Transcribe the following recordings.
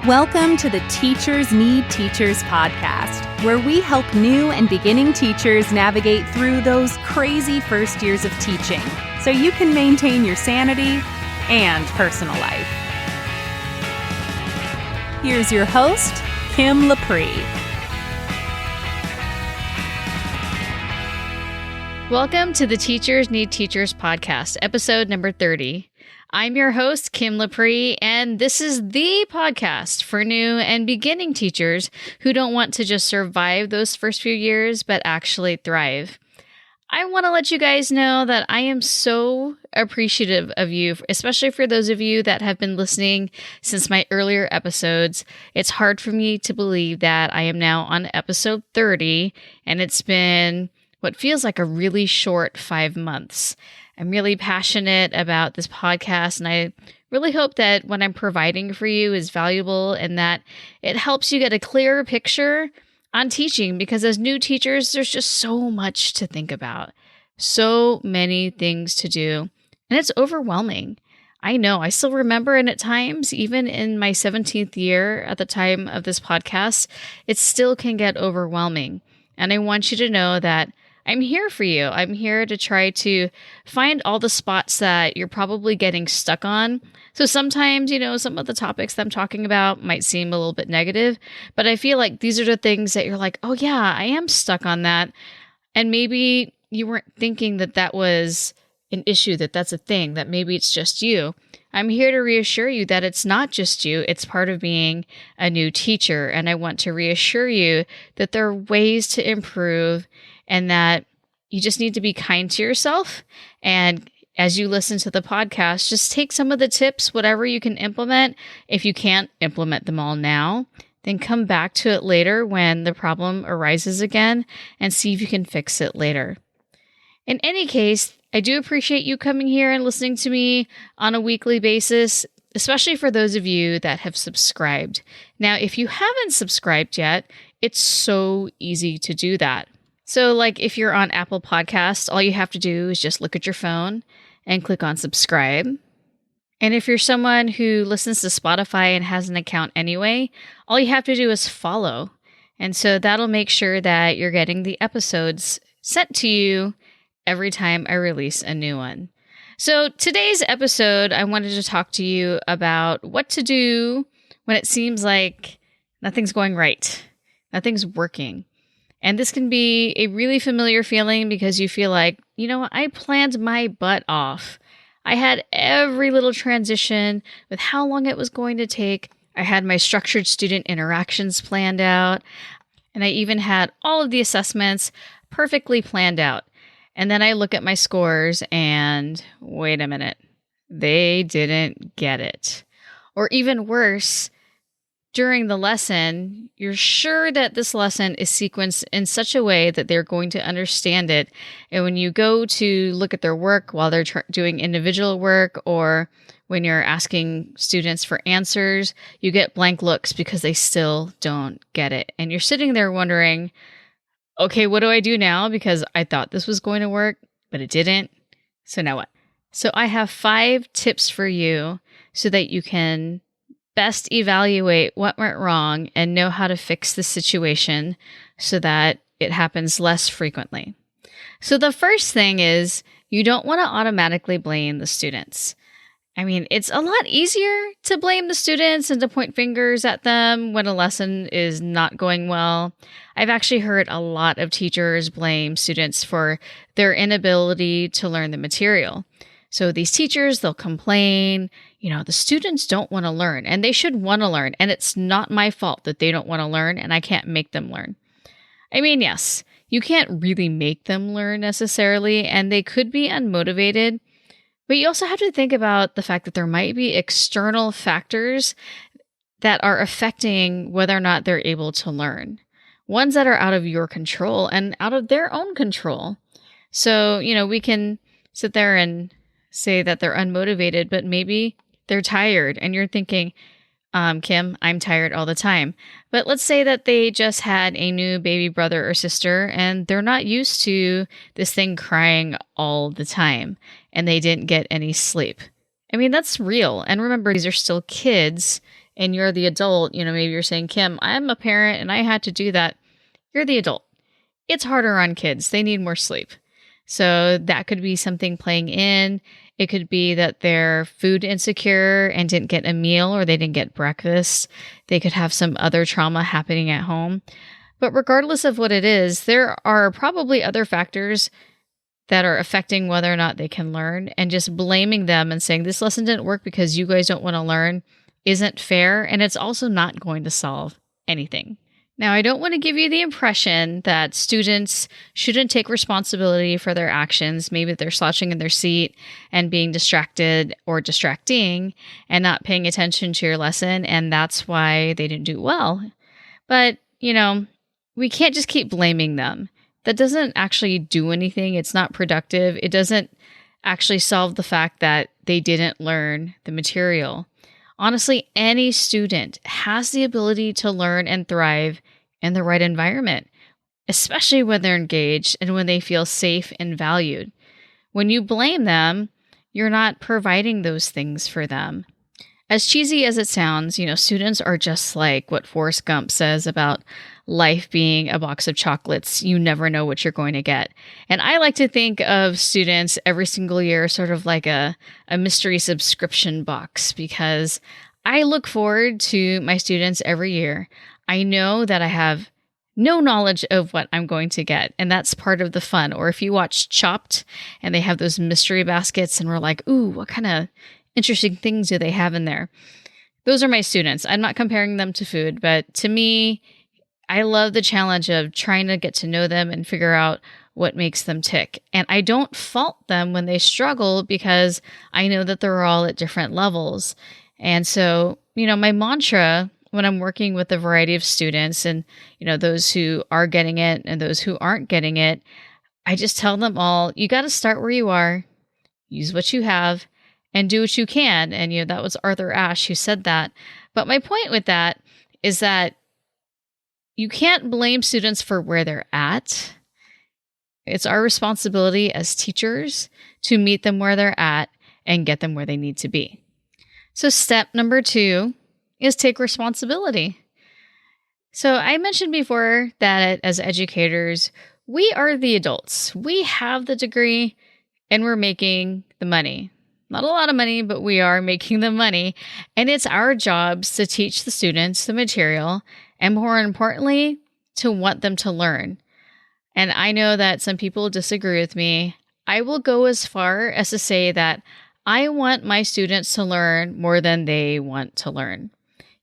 Welcome to the Teachers Need Teachers podcast, where we help new and beginning teachers navigate through those crazy first years of teaching so you can maintain your sanity and personal life. Here's your host, Kim Lapre. Welcome to the Teachers Need Teachers podcast, episode number 30. I'm your host, Kim Lapre, and this is the podcast for new and beginning teachers who don't want to just survive those first few years, but actually thrive. I want to let you guys know that I am so appreciative of you, especially for those of you that have been listening since my earlier episodes. It's hard for me to believe that I am now on episode 30, and it's been what feels like a really short 5 months. I'm really passionate about this podcast, and I really hope that what I'm providing for you is valuable and that it helps you get a clearer picture on teaching, because as new teachers, there's just so much to think about, so many things to do, and it's overwhelming. I know, I still remember, and at times, even in my 17th year at the time of this podcast, it still can get overwhelming. And I want you to know that I'm here for you. I'm here to try to find all the spots that you're probably getting stuck on. So sometimes, some of the topics that I'm talking about might seem a little bit negative, but I feel like these are the things that you're like, oh yeah, I am stuck on that. And maybe you weren't thinking that that was an issue, that that's a thing, that maybe it's just you. I'm here to reassure you that it's not just you. It's part of being a new teacher. And I want to reassure you that there are ways to improve, and that you just need to be kind to yourself. And as you listen to the podcast, just take some of the tips, whatever you can implement. If you can't implement them all now, then come back to it later when the problem arises again and see if you can fix it later. In any case, I do appreciate you coming here and listening to me on a weekly basis, especially for those of you that have subscribed. Now, if you haven't subscribed yet, it's so easy to do that. So like if you're on Apple Podcasts, all you have to do is just look at your phone and click on subscribe. And if you're someone who listens to Spotify and has an account anyway, all you have to do is follow. And so that'll make sure that you're getting the episodes sent to you every time I release a new one. So today's episode, I wanted to talk to you about what to do when it seems like nothing's going right, nothing's working. And this can be a really familiar feeling because you feel like, I planned my butt off. I had every little transition with how long it was going to take. I had my structured student interactions planned out. And I even had all of the assessments perfectly planned out. And then I look at my scores and wait a minute, they didn't get it. Or even worse, during the lesson, you're sure that this lesson is sequenced in such a way that they're going to understand it. And when you go to look at their work while they're doing individual work, or when you're asking students for answers, you get blank looks because they still don't get it. And you're sitting there wondering, okay, what do I do now? Because I thought this was going to work, but it didn't. So now what? So I have 5 tips for you so that you can best evaluate what went wrong and know how to fix the situation so that it happens less frequently. So the first thing is you don't want to automatically blame the students. I mean, it's a lot easier to blame the students and to point fingers at them when a lesson is not going well. I've actually heard a lot of teachers blame students for their inability to learn the material. So these teachers, they'll complain, the students don't want to learn, and they should want to learn. And it's not my fault that they don't want to learn, and I can't make them learn. I mean, yes, you can't really make them learn necessarily, and they could be unmotivated. But you also have to think about the fact that there might be external factors that are affecting whether or not they're able to learn. Ones that are out of your control and out of their own control. So, we can sit there and say that they're unmotivated, but maybe they're tired. And you're thinking, Kim, I'm tired all the time. But let's say that they just had a new baby brother or sister and they're not used to this thing crying all the time and they didn't get any sleep. I mean, that's real. And remember, these are still kids and you're the adult, maybe you're saying, Kim, I'm a parent and I had to do that. You're the adult. It's harder on kids. They need more sleep. So that could be something playing in. It could be that they're food insecure and didn't get a meal or they didn't get breakfast. They could have some other trauma happening at home. But regardless of what it is, there are probably other factors that are affecting whether or not they can learn, and just blaming them and saying this lesson didn't work because you guys don't want to learn isn't fair, and it's also not going to solve anything. Now, I don't want to give you the impression that students shouldn't take responsibility for their actions. Maybe they're slouching in their seat and being distracted or distracting and not paying attention to your lesson, and that's why they didn't do well. But, we can't just keep blaming them. That doesn't actually do anything. It's not productive. It doesn't actually solve the fact that they didn't learn the material. Honestly, any student has the ability to learn and thrive in the right environment, especially when they're engaged and when they feel safe and valued. When you blame them, you're not providing those things for them. As cheesy as it sounds, students are just like what Forrest Gump says about life being a box of chocolates. You never know what you're going to get. And I like to think of students every single year sort of like a mystery subscription box, because I look forward to my students every year. I know that I have no knowledge of what I'm going to get, and that's part of the fun. Or if you watch Chopped and they have those mystery baskets and we're like, ooh, what kind of interesting things do they have in there? Those are my students. I'm not comparing them to food, but to me, I love the challenge of trying to get to know them and figure out what makes them tick. And I don't fault them when they struggle because I know that they're all at different levels. And so, my mantra when I'm working with a variety of students and, those who are getting it and those who aren't getting it, I just tell them all, you got to start where you are, use what you have, and do what you can. And, that was Arthur Ashe who said that. But my point with that is that you can't blame students for where they're at. It's our responsibility as teachers to meet them where they're at and get them where they need to be. So step number 2 is take responsibility. So I mentioned before that as educators, we are the adults. We have the degree and we're making the money. Not a lot of money, but we are making the money. And it's our jobs to teach the students the material, and more importantly, to want them to learn. And I know that some people disagree with me. I will go as far as to say that I want my students to learn more than they want to learn.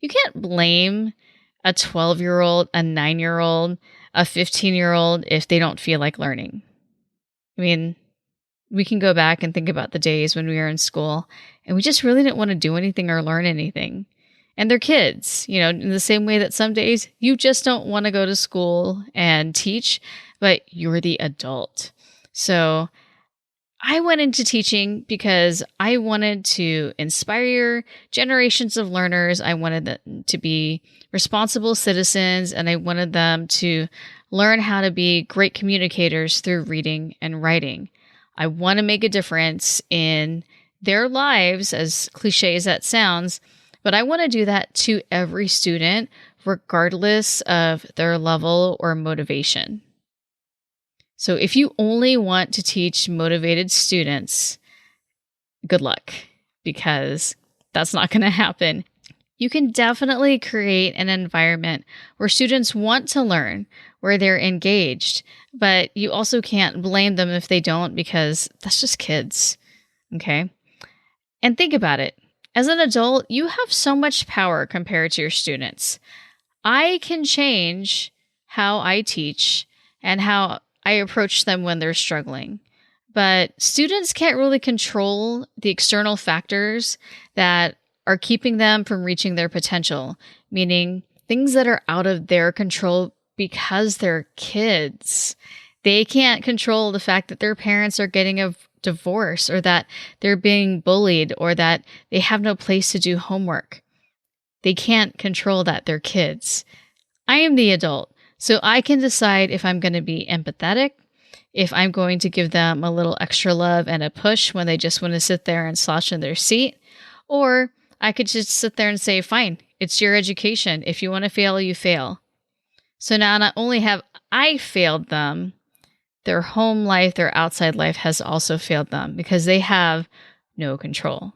You can't blame a 12-year-old, a 9-year-old, a 15-year-old if they don't feel like learning. I mean, we can go back and think about the days when we were in school and we just really didn't want to do anything or learn anything. And they're kids, in the same way that some days you just don't want to go to school and teach, but you're the adult. So I went into teaching because I wanted to inspire generations of learners. I wanted them to be responsible citizens, and I wanted them to learn how to be great communicators through reading and writing. I want to make a difference in their lives, as cliche as that sounds, but I want to do that to every student, regardless of their level or motivation. So if you only want to teach motivated students, good luck, because that's not going to happen. You can definitely create an environment where students want to learn, where they're engaged, but you also can't blame them if they don't, because that's just kids, okay? And think about it. As an adult, you have so much power compared to your students. I can change how I teach and how I approach them when they're struggling. But students can't really control the external factors that are keeping them from reaching their potential, meaning things that are out of their control because they're kids. They can't control the fact that their parents are getting a divorce, or that they're being bullied, or that they have no place to do homework. They can't control that. They're kids. I am the adult, so I can decide if I'm going to be empathetic, if I'm going to give them a little extra love and a push when they just want to sit there and slouch in their seat, or I could just sit there and say, fine, It's your education. If you want to fail, you fail. So now not only have I failed them, their home life, their outside life has also failed them because they have no control.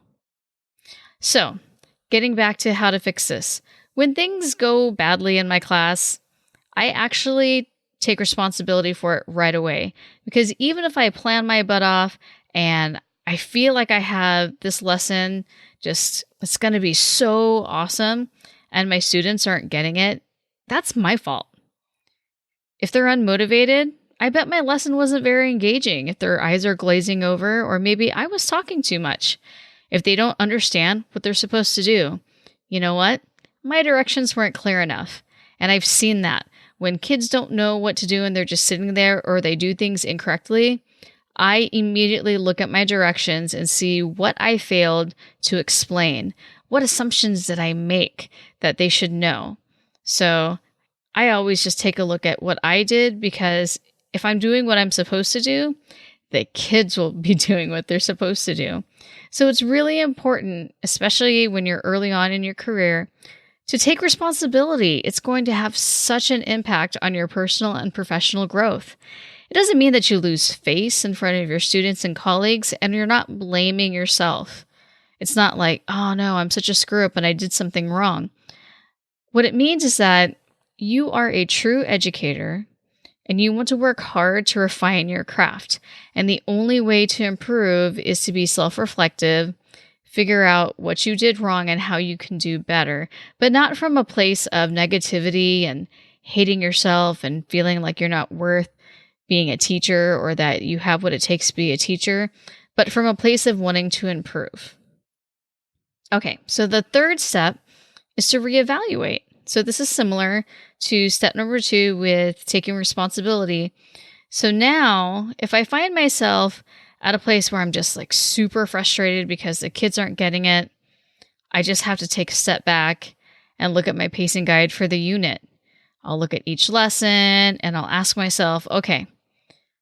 So, getting back to how to fix this. When things go badly in my class, I actually take responsibility for it right away. Because even if I plan my butt off and I feel like I have this lesson, it's going to be so awesome, and my students aren't getting it, that's my fault. If they're unmotivated, I bet my lesson wasn't very engaging. If their eyes are glazing over, or maybe I was talking too much. If they don't understand what they're supposed to do, you know what? My directions weren't clear enough. And I've seen that. When kids don't know what to do and they're just sitting there or they do things incorrectly, I immediately look at my directions and see what I failed to explain. What assumptions did I make that they should know? So I always just take a look at what I did, because if I'm doing what I'm supposed to do, the kids will be doing what they're supposed to do. So it's really important, especially when you're early on in your career, to take responsibility. It's going to have such an impact on your personal and professional growth. It doesn't mean that you lose face in front of your students and colleagues and you're not blaming yourself. It's not like, oh no, I'm such a screw up and I did something wrong. What it means is that you are a true educator and you want to work hard to refine your craft. And the only way to improve is to be self-reflective, figure out what you did wrong and how you can do better, but not from a place of negativity and hating yourself and feeling like you're not worth being a teacher or that you have what it takes to be a teacher, but from a place of wanting to improve. Okay, so the third step is to reevaluate. So this is similar to step number 2 with taking responsibility. So now, if I find myself at a place where I'm just like super frustrated because the kids aren't getting it, I just have to take a step back and look at my pacing guide for the unit. I'll look at each lesson and I'll ask myself, okay,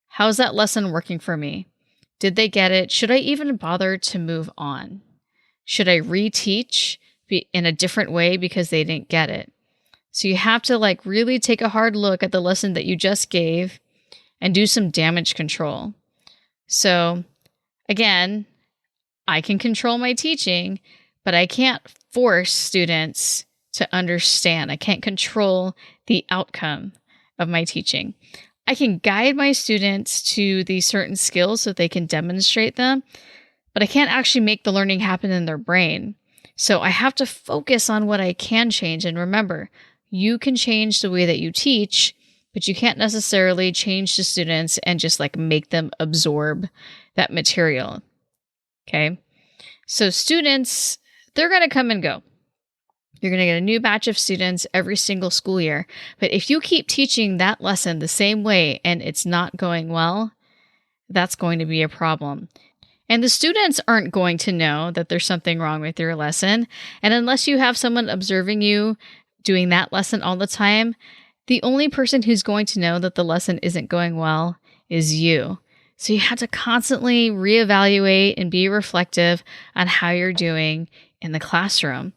how's that lesson working for me? Did they get it? Should I even bother to move on? Should I reteach in a different way because they didn't get it? So you have to like really take a hard look at the lesson that you just gave and do some damage control. So again, I can control my teaching, but I can't force students to understand. I can't control the outcome of my teaching. I can guide my students to these certain skills so they can demonstrate them, but I can't actually make the learning happen in their brain. So I have to focus on what I can change. And remember, you can change the way that you teach, but you can't necessarily change the students and just like make them absorb that material. Okay. So students, they're going to come and go. You're going to get a new batch of students every single school year. But if you keep teaching that lesson the same way and it's not going well, that's going to be a problem. And the students aren't going to know that there's something wrong with your lesson. And unless you have someone observing you doing that lesson all the time, the only person who's going to know that the lesson isn't going well is you. So you have to constantly reevaluate and be reflective on how you're doing in the classroom.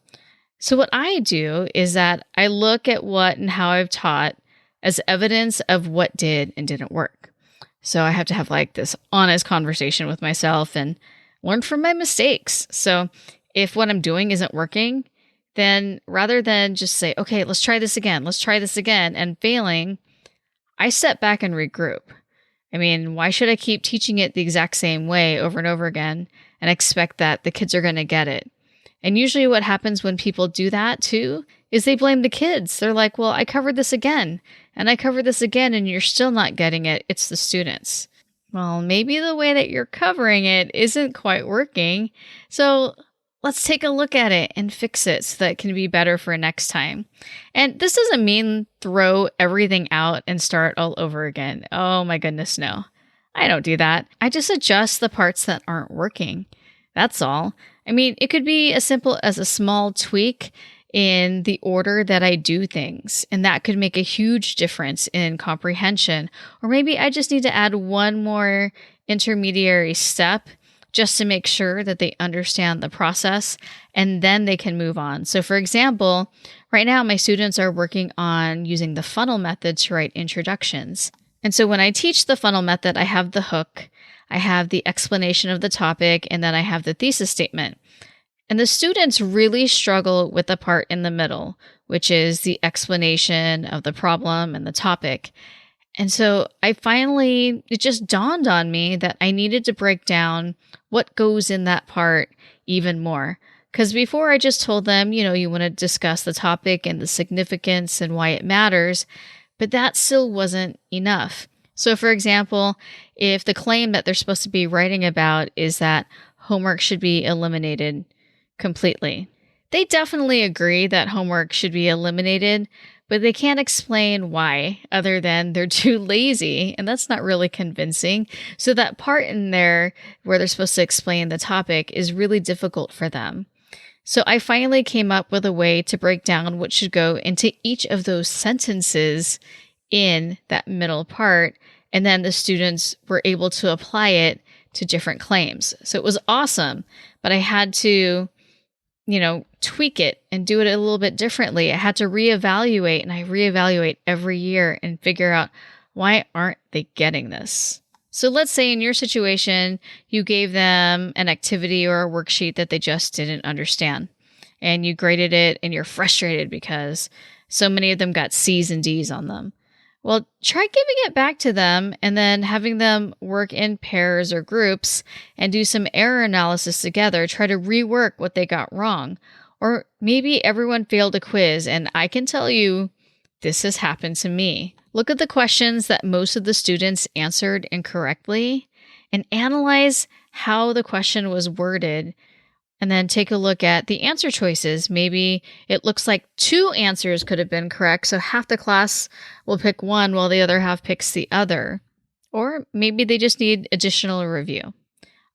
So what I do is that I look at what and how I've taught as evidence of what did and didn't work. So I have to have like this honest conversation with myself and learn from my mistakes. So if what I'm doing isn't working, then rather than just say, okay, let's try this again, and failing, I step back and regroup. I mean, why should I keep teaching it the exact same way over and over again and expect that the kids are going to get it? And usually what happens when people do that too is they blame the kids. They're like, well, I covered this again, and I covered this again, and you're still not getting it. It's the students. Well, maybe the way that you're covering it isn't quite working. So let's take a look at it and fix it so that it can be better for next time. And this doesn't mean throw everything out and start all over again. Oh my goodness, no. I don't do that. I just adjust the parts that aren't working. That's all. I mean, it could be as simple as a small tweak in the order that I do things, and that could make a huge difference in comprehension. Or maybe I just need to add one more intermediary step just to make sure that they understand the process and then they can move on. So for example, right now my students are working on using the funnel method to write introductions. And so when I teach the funnel method, I have the hook, I have the explanation of the topic, and then I have the thesis statement. And the students really struggle with the part in the middle, which is the explanation of the problem and the topic. And so it just dawned on me that I needed to break down what goes in that part even more. Because before I just told them, you want to discuss the topic and the significance and why it matters, but that still wasn't enough. So for example, if the claim that they're supposed to be writing about is that homework should be eliminated completely, they definitely agree that homework should be eliminated, but they can't explain why other than they're too lazy, and that's not really convincing. So that part in there where they're supposed to explain the topic is really difficult for them. So I finally came up with a way to break down what should go into each of those sentences in that middle part, and then the students were able to apply it to different claims. So it was awesome, but I had to tweak it and do it a little bit differently. I had to reevaluate, and I reevaluate every year and figure out, why aren't they getting this? So let's say in your situation, you gave them an activity or a worksheet that they just didn't understand, and you graded it and you're frustrated because so many of them got C's and D's on them. Well, try giving it back to them and then having them work in pairs or groups and do some error analysis together. Try to rework what they got wrong. Or maybe everyone failed a quiz, and I can tell you this has happened to me. Look at the questions that most of the students answered incorrectly and analyze how the question was worded. And then take a look at the answer choices. Maybe it looks like 2 answers could have been correct, so half the class will pick one while the other half picks the other. Or maybe they just need additional review.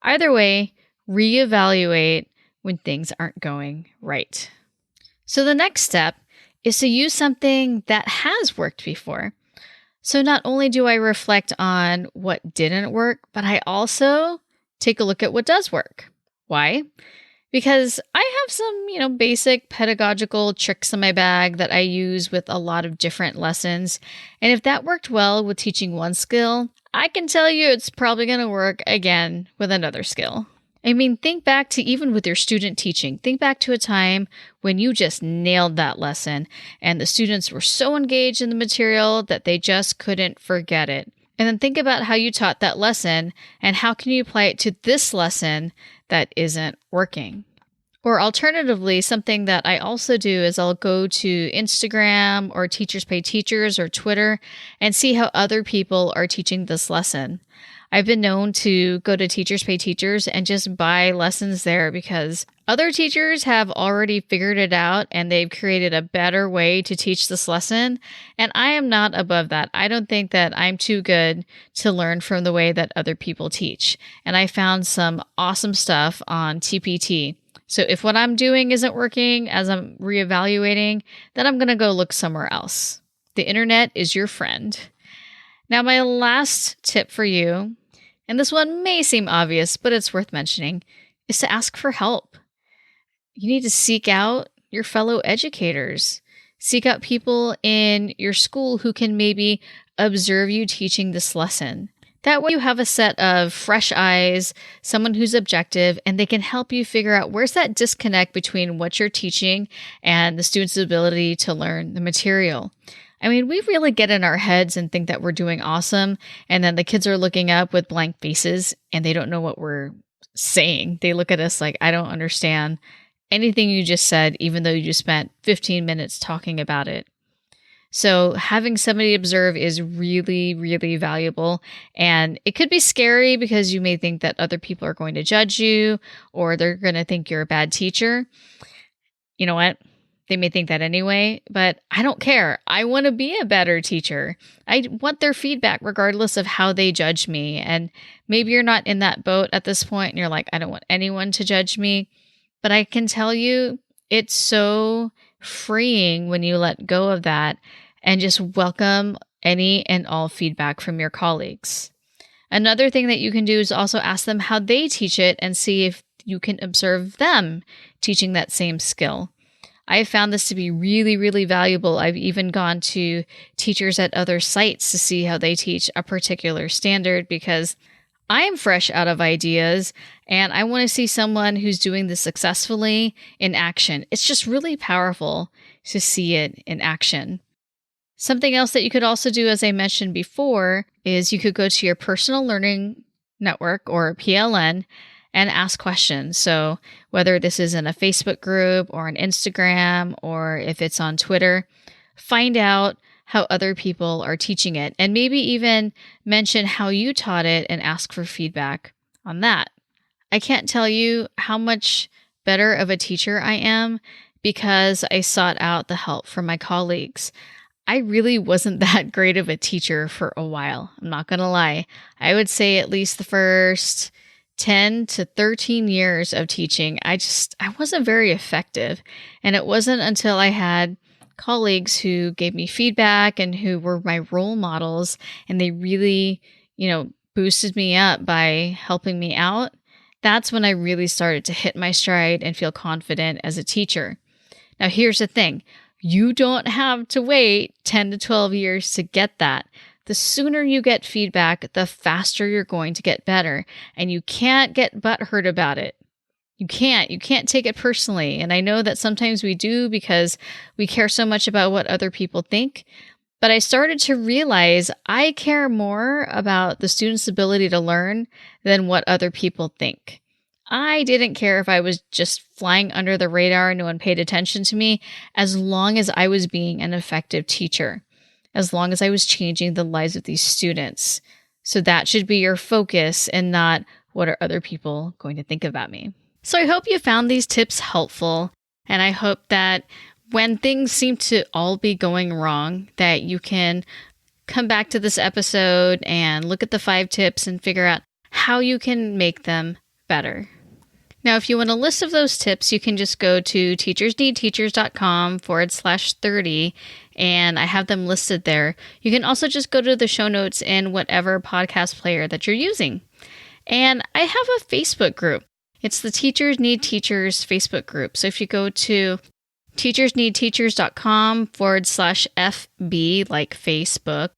Either way, reevaluate when things aren't going right. So the next step is to use something that has worked before. So not only do I reflect on what didn't work, but I also take a look at what does work. Why? Because I have some, basic pedagogical tricks in my bag that I use with a lot of different lessons. And if that worked well with teaching one skill, I can tell you it's probably going to work again with another skill. I mean, think back to even with your student teaching. Think back to a time when you just nailed that lesson and the students were so engaged in the material that they just couldn't forget it. And then think about how you taught that lesson and how can you apply it to this lesson that isn't working. Or alternatively, something that I also do is I'll go to Instagram or Teachers Pay Teachers or Twitter and see how other people are teaching this lesson. I've been known to go to Teachers Pay Teachers and just buy lessons there because other teachers have already figured it out and they've created a better way to teach this lesson. And I am not above that. I don't think that I'm too good to learn from the way that other people teach. And I found some awesome stuff on TPT. So if what I'm doing isn't working as I'm reevaluating, then I'm going to go look somewhere else. The internet is your friend. Now, my last tip for you, and this one may seem obvious, but it's worth mentioning, is to ask for help. You need to seek out your fellow educators. Seek out people in your school who can maybe observe you teaching this lesson. That way you have a set of fresh eyes, someone who's objective, and they can help you figure out where's that disconnect between what you're teaching and the student's ability to learn the material. I mean, we really get in our heads and think that we're doing awesome, and then the kids are looking up with blank faces and they don't know what we're saying. They look at us like, I don't understand anything you just said, even though you just spent 15 minutes talking about it. So having somebody observe is really, really valuable. And it could be scary because you may think that other people are going to judge you or they're going to think you're a bad teacher. You know what? They may think that anyway, but I don't care. I want to be a better teacher. I want their feedback regardless of how they judge me. And maybe you're not in that boat at this point and you're like, I don't want anyone to judge me. But I can tell you it's so freeing when you let go of that and just welcome any and all feedback from your colleagues. Another thing that you can do is also ask them how they teach it and see if you can observe them teaching that same skill. I have found this to be really, really valuable. I've even gone to teachers at other sites to see how they teach a particular standard because I'm fresh out of ideas and I want to see someone who's doing this successfully in action. It's just really powerful to see it in action. Something else that you could also do, as I mentioned before, is you could go to your personal learning network or PLN and ask questions. So whether this is in a Facebook group or an Instagram, or if it's on Twitter, find out how other people are teaching it and maybe even mention how you taught it and ask for feedback on that. I can't tell you how much better of a teacher I am because I sought out the help from my colleagues. I really wasn't that great of a teacher for a while. I'm not going to lie. I would say at least the first 10 to 13 years of teaching, I wasn't very effective. And it wasn't until I had colleagues who gave me feedback and who were my role models, and they really, boosted me up by helping me out. That's when I really started to hit my stride and feel confident as a teacher. Now, here's the thing. You don't have to wait 10 to 12 years to get that. The sooner you get feedback, the faster you're going to get better. And you can't get butthurt about it. You can't take it personally. And I know that sometimes we do because we care so much about what other people think. But I started to realize I care more about the student's ability to learn than what other people think. I didn't care if I was just flying under the radar and no one paid attention to me, as long as I was being an effective teacher, as long as I was changing the lives of these students. So that should be your focus and not what are other people going to think about me. So I hope you found these tips helpful, and I hope that when things seem to all be going wrong, that you can come back to this episode and look at the 5 tips and figure out how you can make them better. Now, if you want a list of those tips, you can just go to teachersneedteachers.com/30, and I have them listed there. You can also just go to the show notes in whatever podcast player that you're using. And I have a Facebook group. It's the Teachers Need Teachers Facebook group. So if you go to teachersneedteachers.com/FB, like Facebook,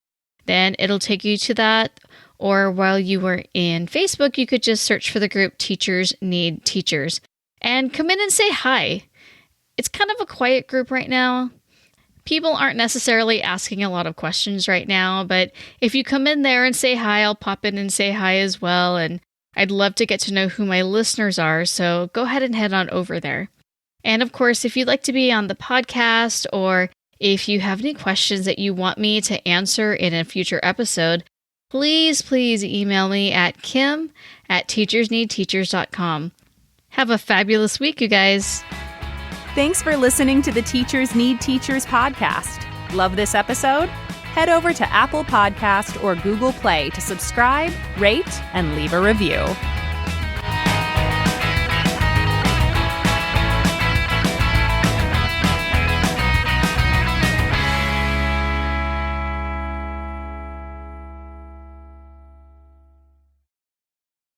then it'll take you to that. Or while you were in Facebook, you could just search for the group Teachers Need Teachers and come in and say hi. It's kind of a quiet group right now. People aren't necessarily asking a lot of questions right now, but if you come in there and say hi, I'll pop in and say hi as well. And I'd love to get to know who my listeners are, so go ahead and head on over there. And of course, if you'd like to be on the podcast, or if you have any questions that you want me to answer in a future episode, please email me at kim@teachersneedteachers.com. Have a fabulous week, you guys. Thanks for listening to the Teachers Need Teachers podcast. Love this episode? Head over to Apple Podcast or Google Play to subscribe, rate, and leave a review.